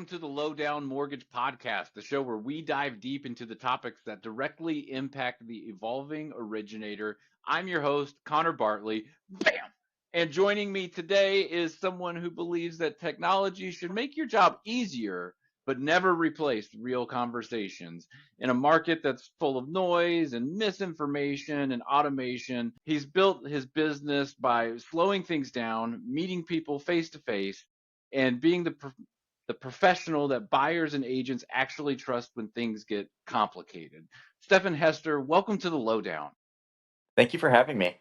to the Lowdown Mortgage Podcast, the show where we dive deep into the topics that directly impact the evolving originator. I'm your host, Connor Bartley. Bam! And joining me today is someone who believes that technology should make your job easier, but never replace real conversations. In a market that's full of noise and misinformation and automation, he's built his business by slowing things down, meeting people face to face, and being the professional that buyers and agents actually trust when things get complicated. Stefan Hester, welcome to the Lowdown. Thank you for having me.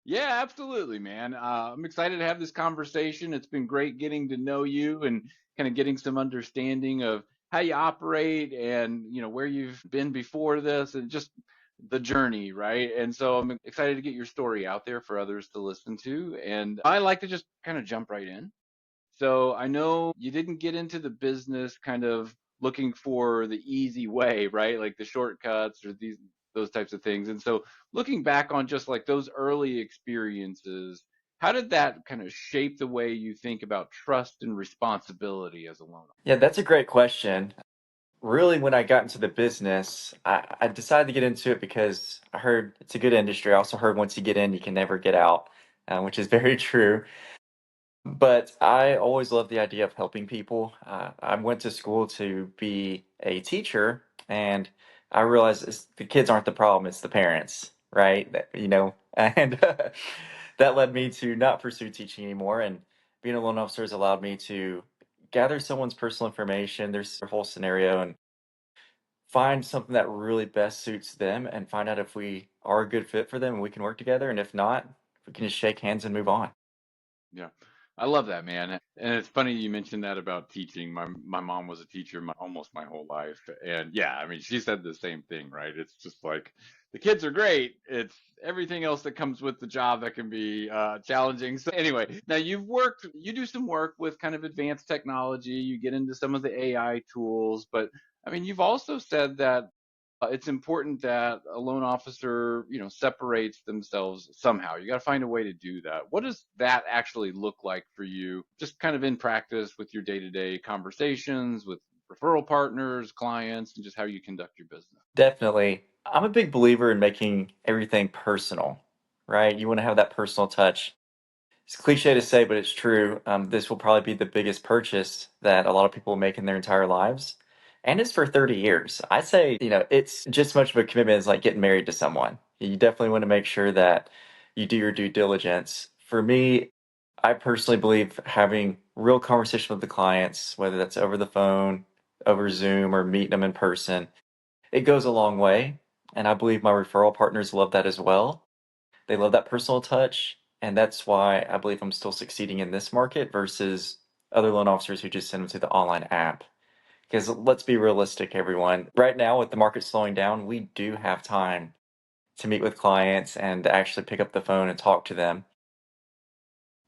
Yeah, absolutely, man. I'm excited to have this conversation. It's been great getting to know you and kind of getting some understanding of how you operate and where you've been before this and just the journey, right? And so I'm excited to get your story out there for others to listen to. And I like to just kind of jump right in. So I know you didn't get into the business kind of looking for the easy way, right? Like the shortcuts or those types of things. And so looking back on just like those early experiences, how did that kind of shape the way you think about trust and responsibility as a loan officer? Yeah, that's a great question. Really, when I got into the business, I decided to get into it because I heard it's a good industry. I also heard once you get in, you can never get out, which is very true. But I always loved the idea of helping people. I went to school to be a teacher, and I realized the kids aren't the problem, it's the parents, right? And that led me to not pursue teaching anymore. And being a loan officer has allowed me to gather someone's personal information, their whole scenario, and find something that really best suits them and find out if we are a good fit for them and we can work together. And if not, we can just shake hands and move on. Yeah. I love that, man. And it's funny you mentioned that about teaching. My mom was a teacher almost my whole life. And yeah, I mean, she said the same thing, right? It's just like the kids are great. It's everything else that comes with the job that can be challenging. So anyway, now you do some work with kind of advanced technology. You get into some of the AI tools, but I mean, you've also said that it's important that a loan officer, separates themselves somehow. You got to find a way to do that. What does that actually look like for you, just kind of in practice with your day-to-day conversations with referral partners, clients, and just how you conduct your business? Definitely. I'm a big believer in making everything personal, right? You want to have that personal touch. It's cliche to say, but it's true. This will probably be the biggest purchase that a lot of people make in their entire lives. And it's for 30 years. I say, it's just as much of a commitment as like getting married to someone. You definitely want to make sure that you do your due diligence. For me, I personally believe having real conversation with the clients, whether that's over the phone, over Zoom, or meeting them in person, it goes a long way. And I believe my referral partners love that as well. They love that personal touch. And that's why I believe I'm still succeeding in this market versus other loan officers who just send them to the online app. Because let's be realistic, everyone. Right now, with the market slowing down, we do have time to meet with clients and actually pick up the phone and talk to them.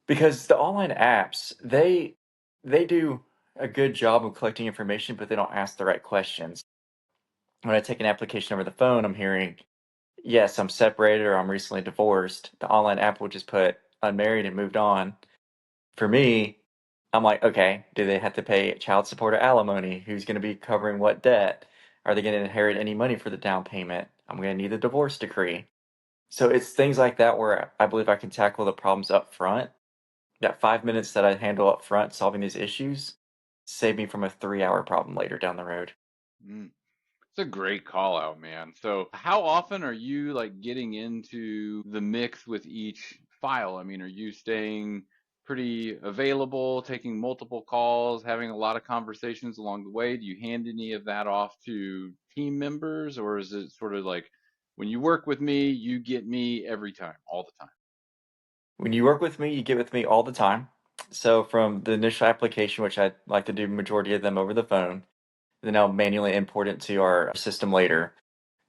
Because the online apps, they do a good job of collecting information, but they don't ask the right questions. When I take an application over the phone, I'm hearing, yes, I'm separated or I'm recently divorced. The online app will just put unmarried and moved on. For me, I'm like, okay, do they have to pay child support or alimony? Who's going to be covering what debt? Are they going to inherit any money for the down payment? I'm going to need a divorce decree. So it's things like that where I believe I can tackle the problems up front. That 5 minutes that I handle up front solving these issues save me from a 3-hour problem later down the road. Mm. It's a great call out, man. So how often are you like getting into the mix with each file? I mean, are you staying pretty available, taking multiple calls, having a lot of conversations along the way? Do you hand any of that off to team members, or is it sort of like when you work with me, you get me every time, all the time? When you work with me, you get with me all the time. So from the initial application, which I like to do majority of them over the phone, then I'll manually import it to our system later.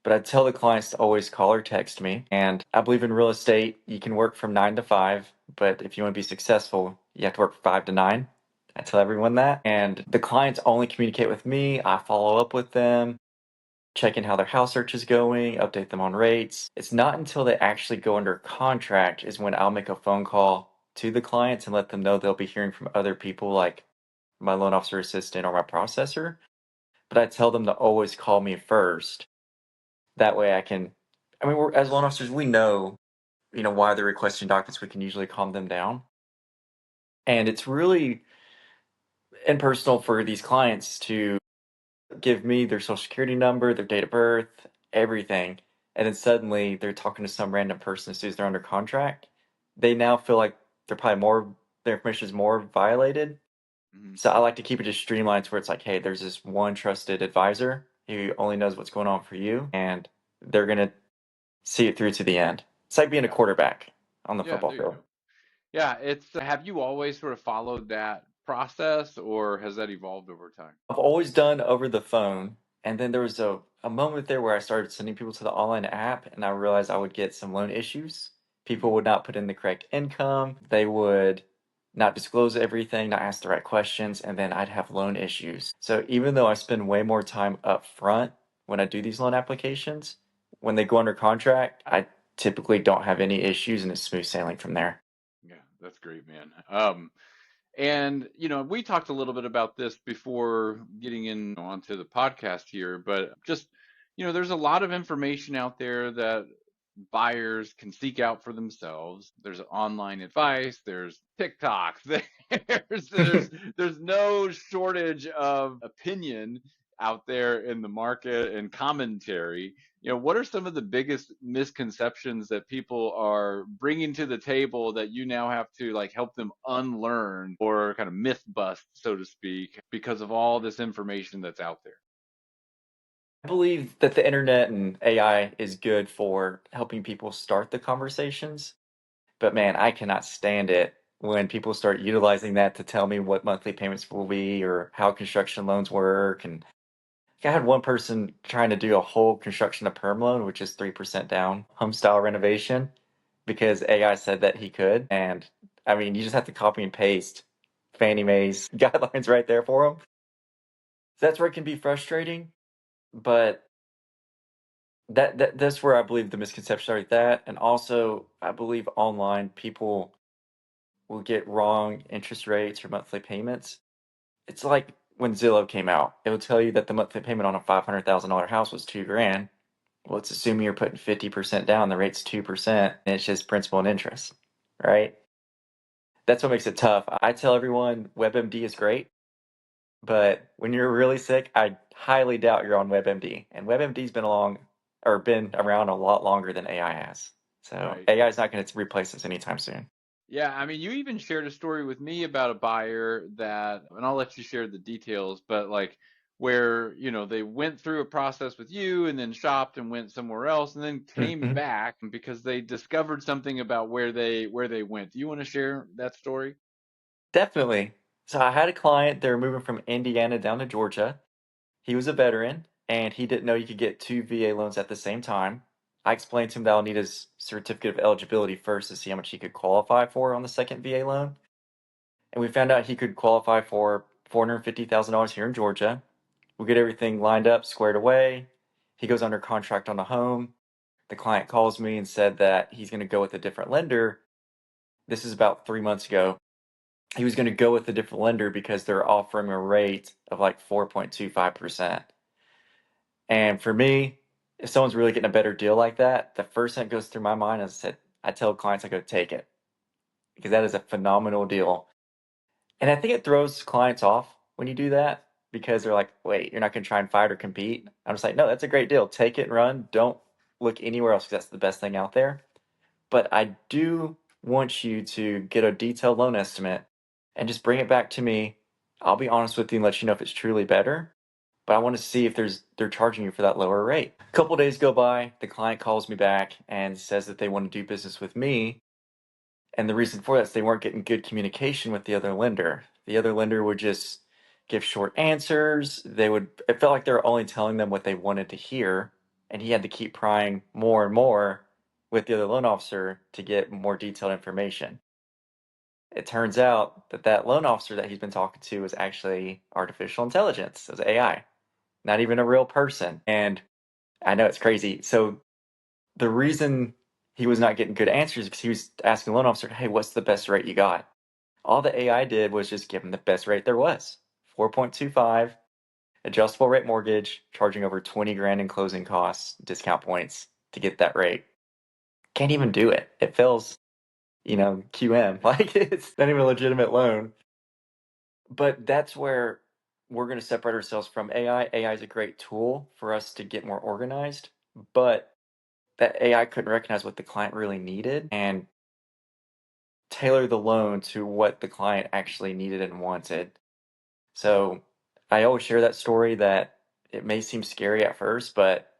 But I tell the clients to always call or text me. And I believe in real estate, you can work from 9 to 5, but if you want to be successful, you have to work 5 to 9. I tell everyone that. And the clients only communicate with me. I follow up with them, check in how their house search is going, update them on rates. It's not until they actually go under contract is when I'll make a phone call to the clients and let them know they'll be hearing from other people like my loan officer assistant or my processor, but I tell them to always call me first. That way I can, I mean, as loan officers, we know, why they're requesting documents. We can usually calm them down. And it's really impersonal for these clients to give me their social security number, their date of birth, everything. And then suddenly they're talking to some random person as soon as they're under contract. They now feel like they're probably their information is more violated. Mhm. So I like to keep it just streamlined to where it's like, hey, there's this one trusted advisor who only knows what's going on for you, and they're going to see it through to the end. It's like being a Yeah. quarterback on the Yeah, football there you field. go. Yeah, it's have you always sort of followed that process or has that evolved over time? I've always done over the phone. And then there was a moment there where I started sending people to the online app and I realized I would get some loan issues. People Mhm. would not put in the correct income. They would not disclose everything, not ask the right questions, and then I'd have loan issues. So even though I spend way more time up front when I do these loan applications, when they go under contract, I typically don't have any issues and it's smooth sailing from there. Yeah, that's great, man. And we talked a little bit about this before getting in onto the podcast here, but just there's a lot of information out there that buyers can seek out for themselves. There's online advice, there's TikToks, there's no shortage of opinion out there in the market and commentary. What are some of the biggest misconceptions that people are bringing to the table that you now have to like help them unlearn or kind of myth bust, so to speak, because of all this information that's out there? I believe that the internet and AI is good for helping people start the conversations, but man, I cannot stand it when people start utilizing that to tell me what monthly payments will be or how construction loans work. And I had one person trying to do a whole construction to perm loan, which is 3% down, home style renovation, because AI said that he could. And I mean, you just have to copy and paste Fannie Mae's guidelines right there for him. That's where it can be frustrating, but that's where I believe the misconception are, like that. And also I believe online people will get wrong interest rates or monthly payments. It's like when Zillow came out, it will tell you that the monthly payment on a $500,000 house was 2 grand. Well, it's assuming you're putting 50% down, the rate's 2%, and it's just principal and interest, right? That's what makes it tough. I tell everyone WebMD is great, but when you're really sick, I highly doubt you're on WebMD. And WebMD's been around a lot longer than AI has. So Right. AI is not going to replace us anytime soon. Yeah, I mean, you even shared a story with me about a buyer that, and I'll let you share the details, but like where, they went through a process with you and then shopped and went somewhere else and then came Mhm. back because they discovered something about where they went. Do you want to share that story? Definitely. So I had a client, they were moving from Indiana down to Georgia. He was a veteran and he didn't know you could get two VA loans at the same time. I explained to him that I'll need his certificate of eligibility first to see how much he could qualify for on the second VA loan. And we found out he could qualify for $450,000 here in Georgia. We get everything lined up, squared away. He goes under contract on a home. The client calls me and said that he's going to go with a different lender. This is about 3 months ago. He was going to go with a different lender because they're offering a rate of like 4.25%. And for me, if someone's really getting a better deal like that, the first thing that goes through my mind is that I tell clients I go take it because that is a phenomenal deal. And I think it throws clients off when you do that because they're like, wait, you're not going to try and fight or compete. I'm just like, no, that's a great deal. Take it and run. Don't look anywhere else because that's the best thing out there. But I do want you to get a detailed loan estimate and just bring it back to me. I'll be honest with you and let you know if it's truly better. But I want to see if they're charging you for that lower rate. A couple days go by, the client calls me back and says that they want to do business with me. And the reason for that is they weren't getting good communication with the other lender. The other lender would just give short answers. It felt like they were only telling them what they wanted to hear. And he had to keep prying more and more with the other loan officer to get more detailed information. It turns out that that loan officer that he's been talking to is actually artificial intelligence, it was AI, not even a real person. And I know it's crazy. So the reason he was not getting good answers is because he was asking the loan officer, hey, what's the best rate you got? All the AI did was just give him the best rate there was. 4.25, adjustable rate mortgage, charging over 20 grand in closing costs, discount points to get that rate. Can't even do it. It fails, QM. Yeah. Like it's not even a legitimate loan. But that's where we're going to separate ourselves from AI. AI is a great tool for us to get more organized, but that AI couldn't recognize what the client really needed and tailor the loan to what the client actually needed and wanted. So I always share that story that it may seem scary at first, but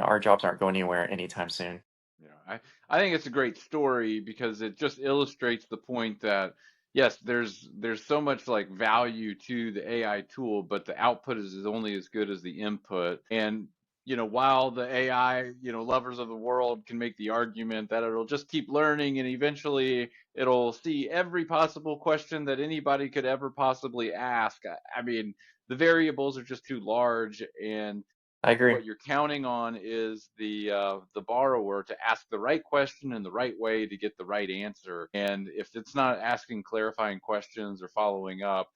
our jobs aren't going anywhere anytime soon. Yeah, I think it's a great story because it just illustrates the point that yes, there's so much like value to the AI tool, but the output is only as good as the input. And while the AI, lovers of the world can make the argument that it'll just keep learning and eventually it'll see every possible question that anybody could ever possibly ask. I mean, the variables are just too large, and I agree. what you're counting on is the borrower to ask the right question in the right way to get the right answer. And if it's not asking clarifying questions or following up,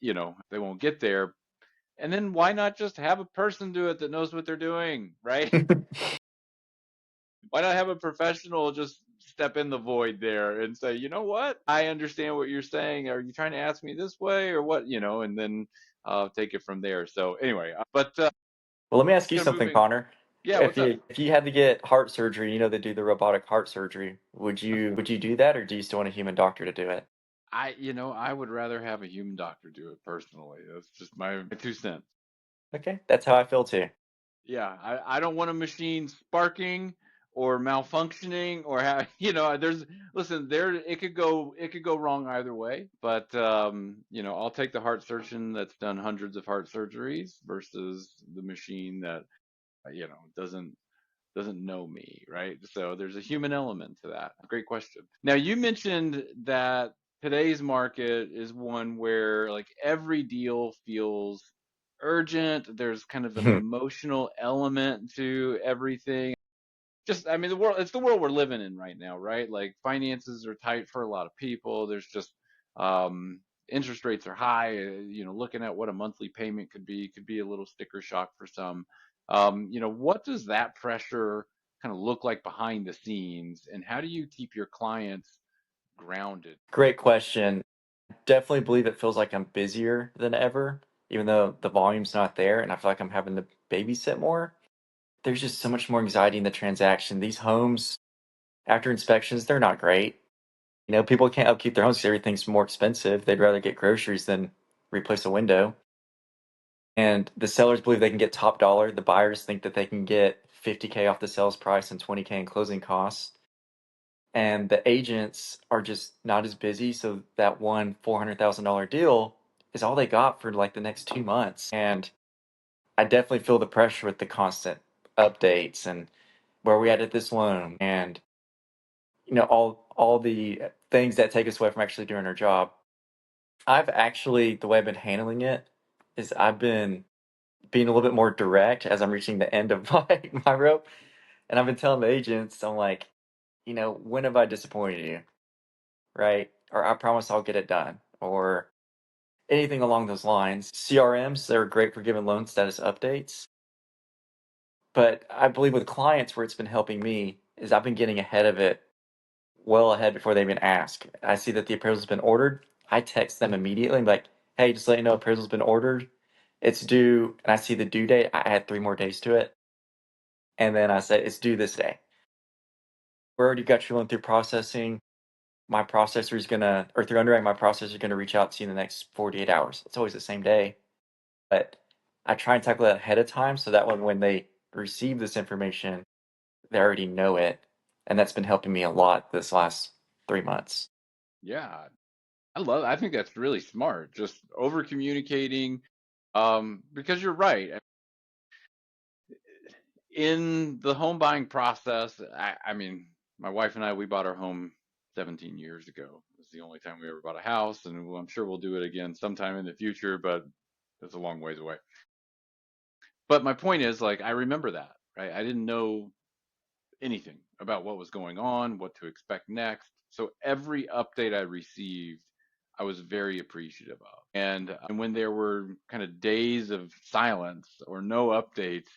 they won't get there. And then why not just have a person do it that knows what they're doing, right? Why not have a professional just step in the void there and say, you know what? I understand what you're saying. Are you trying to ask me this way or what? And then take it from there. So anyway, but Well, let me ask you kind of something, moving. Connor. Yeah, If what's up? you had to get heart surgery, they do the robotic heart surgery. Would you do that, or do you still want a human doctor to do it? I would rather have a human doctor do it personally. That's just my 2 cents. Okay, that's how I feel too. Yeah, I don't want a machine sparking or malfunctioning or listen, it could go wrong either way, but I'll take the heart surgeon that's done hundreds of heart surgeries versus the machine that doesn't know me, right? So there's a human element to that. Great question. Now, you mentioned that today's market is one where like every deal feels urgent. There's kind of an emotional element to everything. I mean, it's the world we're living in right now, right? Like finances are tight for a lot of people. There's just interest rates are high. Looking at what a monthly payment could be a little sticker shock for some. What does that pressure kind of look like behind the scenes, and how do you keep your clients grounded? Great question. Definitely believe it feels like I'm busier than ever, even though the volume's not there, and I feel like I'm having to babysit more. There's just so much more anxiety in the transaction. These homes, after inspections, they're not great. People can't upkeep their homes because everything's more expensive. They'd rather get groceries than replace a window. And the sellers believe they can get top dollar. The buyers think that they can get 50K off the sales price and 20K in closing costs. And the agents are just not as busy. So that one $400,000 deal is all they got for like the next 2 months. And I definitely feel the pressure with the constant updates and where we at this loan and all the things that take us away from actually doing our job. I've actually, the way I've been handling it is I've been being a little bit more direct as I'm reaching the end of my rope. And I've been telling the agents, I'm like, when have I disappointed you? Right? Or I promise I'll get it done. Or anything along those lines. CRMs, they're great for giving loan status updates. But I believe with clients where it's been helping me is I've been getting ahead of it well ahead before they even ask. I see that the appraisal's been ordered. I text them immediately and be like, hey, just let you know appraisal's been ordered. It's due, and I see the due date. I add 3 more days to it. And then I say, it's due this day. We already got your loan through processing. My processor is gonna, or through underwriting, my processor is gonna reach out to you in the next 48 hours. It's always the same day. But I try and tackle that ahead of time so that when they receive this information, they already know it. And that's been helping me a lot this last 3 months. Yeah, I think that's really smart. Just over communicating, because you're right. In the home buying process, I mean, my wife and I, we bought our home 17 years ago. It's the only time we ever bought a house, and I'm sure we'll do it again sometime in the future, but it's a long ways away. But my point is, like, I remember that, right? I didn't know anything about what was going on, what to expect next. So every update I received, I was very appreciative of. And when there were kind of days of silence or no updates,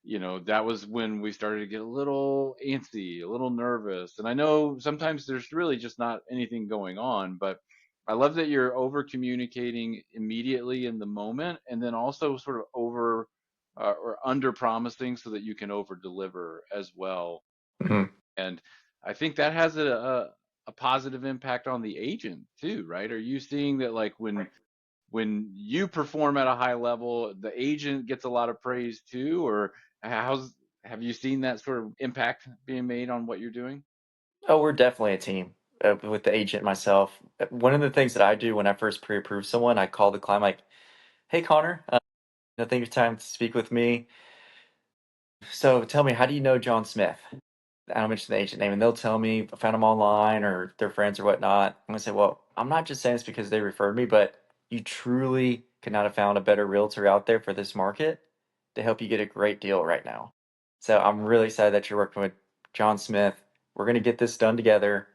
that was when we started to get a little antsy, a little nervous. And I know sometimes there's really just not anything going on, but I love that you're over communicating immediately in the moment and then also sort of over or under promising so that you can over deliver as well. Mhm. And I think that has a positive impact on the agent too, right? Are you seeing that like when you perform at a high level, the agent gets a lot of praise too, or how's have you seen that sort of impact being made on what you're doing? Oh, we're definitely a team with the agent myself. One of the things that I do when I first pre-approve someone, I call the client like, "Hey, Connor, thank you for time to speak with me. So tell me, how do you know John Smith?" I'll mention the agent name, and they'll tell me I found them online or their friends or whatnot. I'm gonna say, well, I'm not just saying this because they referred me, but you truly could not have found a better realtor out there for this market to help you get a great deal right now. So I'm really excited that you're working with John Smith. We're gonna get this done together,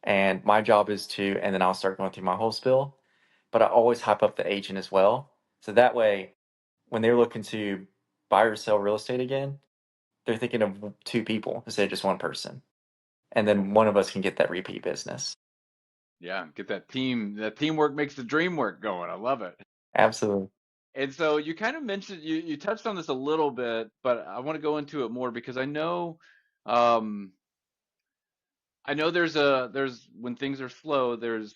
and my job is to, and then I'll start going through my whole spill. But I always hype up the agent as well, so that way, when they're looking to buy or sell real estate again, they're thinking of two people instead of just one person, and then one of us can get that repeat business. Yeah, get that team. That teamwork makes the dream work going. I love it. Absolutely. And so you kind of mentioned you touched on this a little bit, but I want to go into it more because um I know there's when things are slow, there's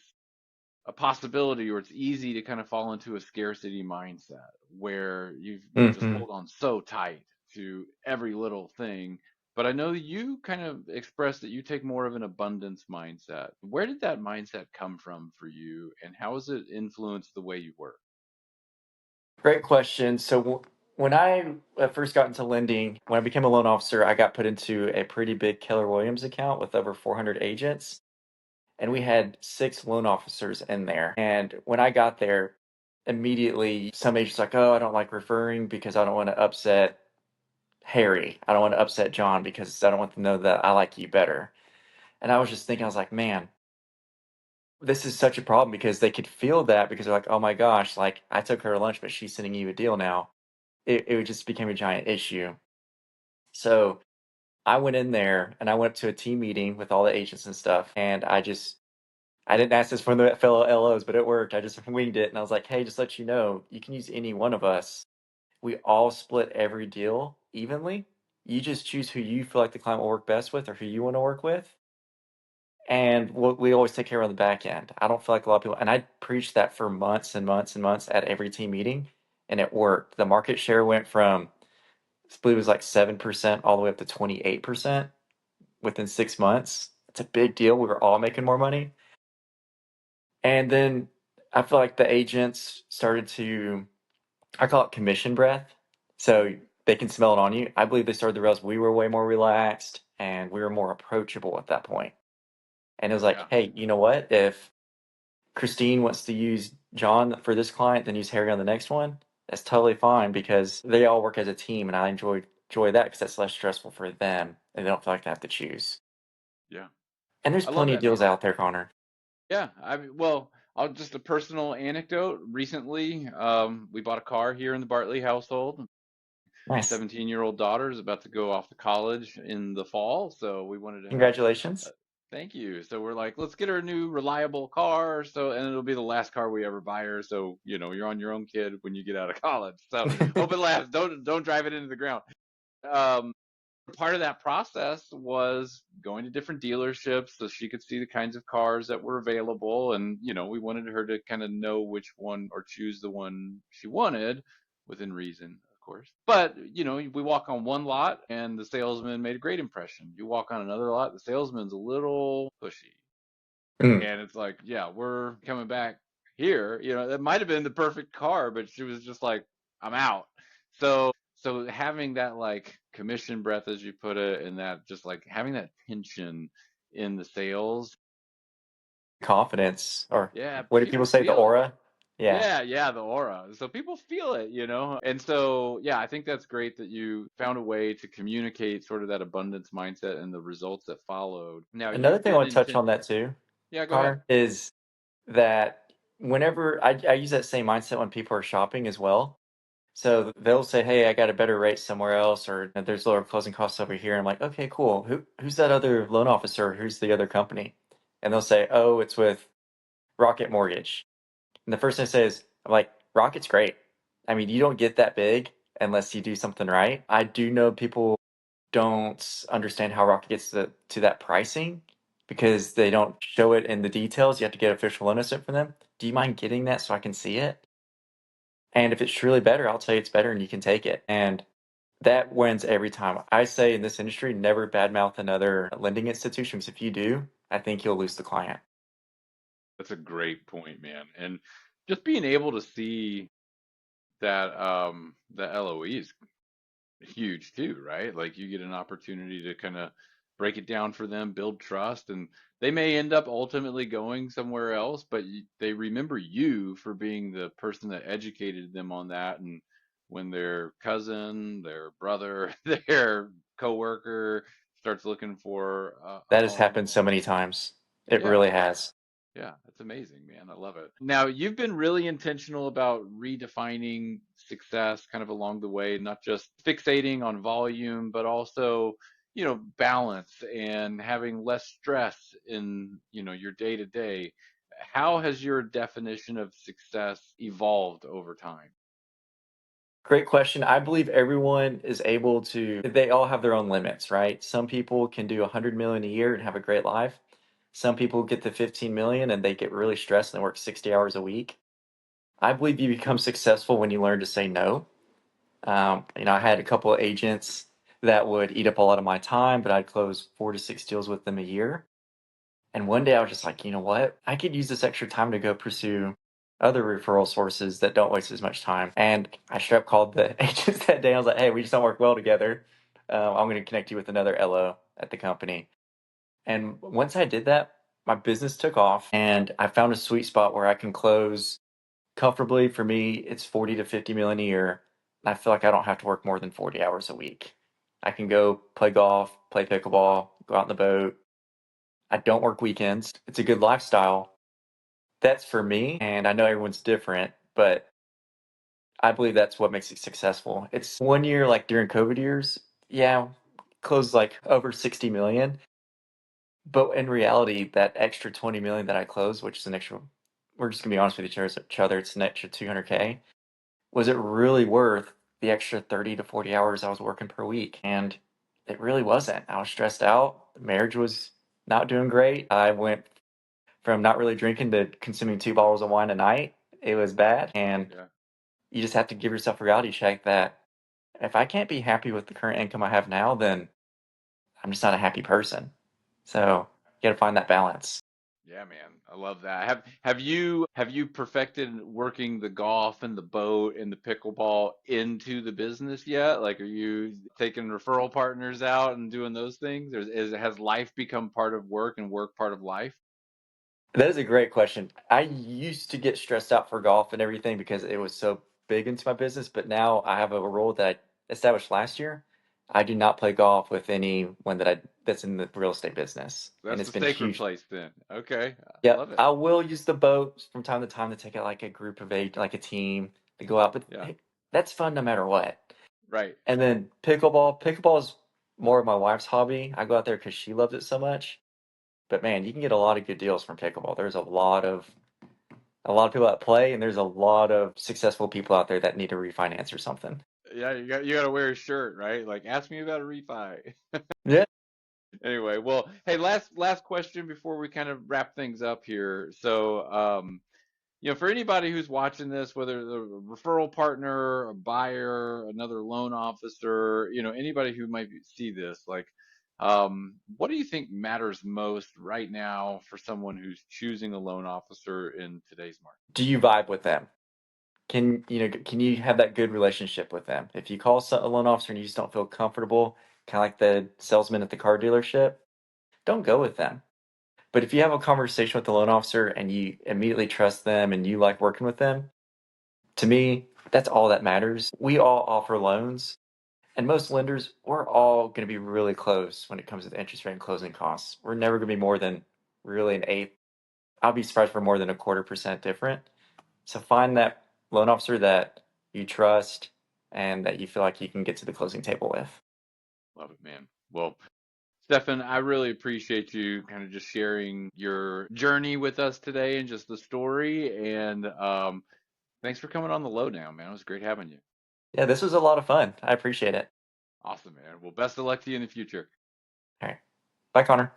a possibility or it's easy to kind of fall into a scarcity mindset where you just Hmm. hold on so tight to every little thing. But I know you kind of expressed that you take more of an abundance mindset. Where did that mindset come from for you, and how has it influenced the way you work? Great question. So when I first got into lending, when I became a loan officer, I got put into a pretty big Keller Williams account with over 400 agents, and we had six loan officers in there. And when I got there, immediately some agents like, "Oh, I don't like referring because I don't want to upset Harry. I don't want to upset John because I don't want them to know that I like you better." And I was just thinking, I was like, man, this is such a problem because they could feel that because they're like, "Oh my gosh, like I took her to lunch, but she's sending you a deal now." It just became a giant issue. So I went in there and I went to a team meeting with all the agents and stuff, and I didn't ask this from the fellow LOs, but it worked. I just winged it, and I was like, "Hey, just let you know, you can use any one of us. We all split every deal evenly. You just choose who you feel like the client will work best with, or who you want to work with." And we always take care of the back end. I don't feel like a lot of people, and I preached that for months and months and months at every team meeting, and it worked. The market share went from, I believe it was like 7% all the way up to 28% within 6 months. It's a big deal. We were all making more money. And then I feel like the agents started to, I call it commission breath. So they can smell it on you. I believe they started to realize we were way more relaxed and we were more approachable at that point. And it was like, Yeah. hey, you know what? If Christine wants to use John for this client, then use Harry on the next one. That's totally fine because they all work as a team, and I enjoy that because that's less stressful for them, and they don't feel like they have to choose. Yeah. And there's I love plenty of that, man. deals out there, Connor. Yeah, well, I'll just a personal anecdote. Recently, we bought a car here in the Bartley household. Nice. 17-year-old daughter is about to go off to college in the fall, so we wanted to have Congratulations. thank you. So we're like, let's get her a new reliable car. So, and it'll be the last car we ever buy her. So, you're on your own, kid, when you get out of college. So hope it lasts. Don't drive it into the ground. Um, Part of that process was going to different dealerships so she could see the kinds of cars that were available. And, we wanted her to kind of know which one or choose the one she wanted within reason, of course. But, we walk on one lot and the salesman made a great impression. You walk on another lot, the salesman's a little pushy. Mm, And it's like, yeah, we're coming back here. That might have been the perfect car, but she was just like, I'm out. So having that like commission breath, as you put it, and that just like having that tension in the sales, confidence, or yeah, what do people people say? The feel it. aura. Yeah. Yeah, the aura. So people feel it. And so, yeah, I think that's great that you found a way to communicate sort of that abundance mindset and the results that followed. Now, Another you've thing I been want to touch intent. on that too, Yeah, go ahead. Connor, is that whenever I use that same mindset when people are shopping as well. So they'll say, "Hey, I got a better rate somewhere else," or "There's lower closing costs over here." I'm like, "Okay, cool. Who's that other loan officer? Who's the other company?" And they'll say, "Oh, it's with Rocket Mortgage." And the first thing I say is, I'm like, "Rocket's great. I mean, you don't get that big unless you do something right." I do know people don't understand how Rocket gets to that pricing because they don't show it in the details. You have to get official loan estimate from them. Do you mind getting that so I can see it? And if it's truly better, I'll tell you it's better and you can take it. And that wins every time. I say in this industry, never badmouth another lending institution because if you do, I think you'll lose the client. That's a great point, man. And just being able to see that the LOE is huge too, right? Like you get an opportunity to kind of break it down for them, build trust, and they may end up ultimately going somewhere else, but they remember you for being the person that educated them on that. And when their cousin, their brother, their coworker starts looking for a That has home, happened so many times. It yeah, really has. yeah, that's amazing, man. I love it. Now, you've been really intentional about redefining success kind of along the way, not just fixating on volume, but also, balance and having less stress in, your day to day. How has your definition of success evolved over time? Great question. I believe everyone is able to, they all have their own limits, right? Some people can do 100 million a year and have a great life. Some people get to 15 million and they get really stressed and they work 60 hours a week. I believe you become successful when you learn to say no. I had a couple of agents that would eat up a lot of my time, but I'd close 4 to 6 deals with them a year. And one day I was just like, you know what? I could use this extra time to go pursue other referral sources that don't waste as much time. And I straight up called the agents that day. I was like, hey, we just don't work well together. I'm going to connect you with another LO at the company. And once I did that, my business took off and I found a sweet spot where I can close comfortably. For me, it's 40 to 50 million a year. I feel like I don't have to work more than 40 hours a week. I can go play golf, play pickleball, go out in the boat. I don't work weekends. It's a good lifestyle. That's for me. And I know everyone's different, but I believe that's what makes it successful. It's one year, like during COVID years, yeah, closed like over 60 million. But in reality, that extra 20 million that I closed, which is an extra, we're just gonna be honest with each other, it's an extra 200K. Was it really worth the extra 30 to 40 hours I was working per week? And it really wasn't. I was stressed out. The marriage was not doing great. I went from not really drinking to consuming 2 bottles of wine a night. It was bad. And Yeah. you just have to give yourself a reality check that if I can't be happy with the current income I have now, then I'm just not a happy person. So you got to find that balance. Yeah, man, I love that. Have you perfected working the golf and the boat and the pickleball into the business yet? Like, are you taking referral partners out and doing those things, or has life become part of work and work part of life? That is a great question. I used to get stressed out for golf and everything because it was so big into my business, but now I have a rule that I established last year. I do not play golf with anyone that's in the real estate business, and That's it's the been sacred huge. place then. Okay, I Yeah, love it. I will use the boat from time to time to take out like a group of eight, like a team to go out, but Yeah, hey, that's fun no matter what. right. And then pickleball. Pickleball is more of my wife's hobby. I go out there because she loves it so much. But man, you can get a lot of good deals from pickleball. There's a lot of people that play, and there's a lot of successful people out there that need to refinance or something. Yeah, you got to wear a shirt, right? Like, ask me about a refi. Yeah. Anyway, well, hey, last question before we kind of wrap things up here. So, for anybody who's watching this, whether they're a referral partner, a buyer, another loan officer, anybody who might see this, like, what do you think matters most right now for someone who's choosing a loan officer in today's market? Do you vibe with them? Can you have that good relationship with them? If you call a loan officer and you just don't feel comfortable, kind of like the salesman at the car dealership, don't go with them. But if you have a conversation with the loan officer and you immediately trust them and you like working with them, to me, that's all that matters. We all offer loans, and most lenders, we're all going to be really close when it comes to the interest rate and closing costs. We're never going to be more than really an eighth I'll be surprised for more than 1/4% different. So find that loan officer that you trust and that you feel like you can get to the closing table with. Love it, man. Well, Stefan, I really appreciate you kind of just sharing your journey with us today and just the story. And thanks for coming on the lowdown, man. It was great having you. Yeah, this was a lot of fun. I appreciate it. Awesome, man. Well, best of luck to you in the future. All right. Bye, Connor.